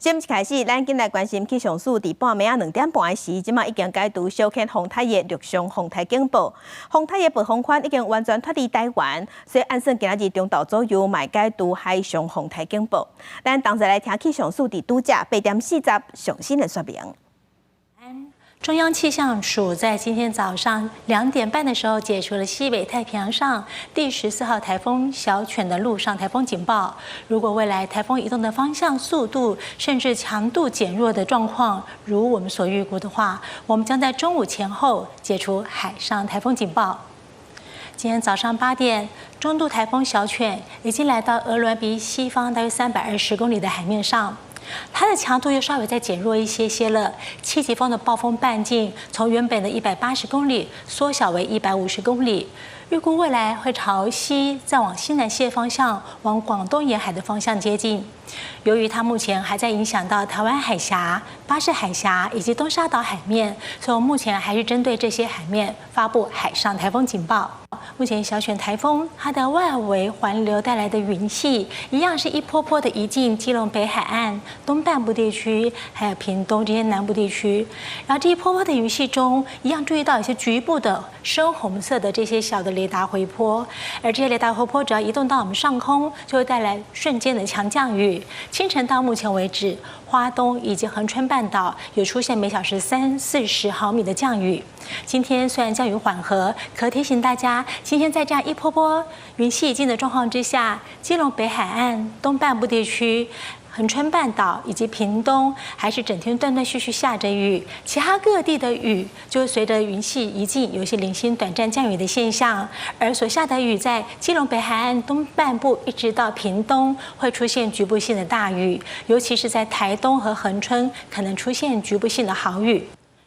节目一开始，咱今来关心气象署伫半暝啊2点半的时，即马已经解除小犬风台的陆上风台警报，风台的暴风圈已经完全脱离台湾，所以按算今仔日中昼左右，卖解除海上风台警报。咱同齐来听气象署伫拄则8点40最新的说明。中央气象署在今天早上2点半的时候解除了西北太平洋上第14号台风小犬的陆上台风警报。如果未来台风移动的方向、速度甚至强度减弱的状况，如我们所预估的话，我们将在中午前后解除海上台风警报。今天早上8点，中度台风小犬已经来到鹅銮鼻西方大约320公里的海面上。它的强度又稍微再减弱一些了，7级风的暴风半径从原本的180公里缩小为150公里，预估未来会朝西，再往西南西的方向，往广东沿海的方向接近。由于它目前还在影响到台湾海峡、巴士海峡以及东沙岛海面，所以我们目前还是针对这些海面发布海上台风警报。目前小犬台风它的外围环流带来的云系，一样是一波波的移进基隆北海岸东半部地区，还有屏东这些南部地区。然后这一波波的云系中，一样注意到有些局部的深红色的这些小的雷达回波，而这些雷达回波只要移动到我们上空，就会带来瞬间的强降雨。清晨到目前为止，花东以及恒春半岛有出现每小时30-40毫米的降雨。今天虽然降雨缓和，可提醒大家，今天在这样一波波云系已经的状况之下，基隆北海岸东半部地区、恒春半岛以及屏东还是整天断断续续下着雨，其他各地的雨就会随着云系移近，有一些零星短暂降雨的现象。而所下的雨在基隆北海岸东半部一直到屏东会出现局部性的大雨，尤其是在台东和恒春可能出现局部性的豪雨。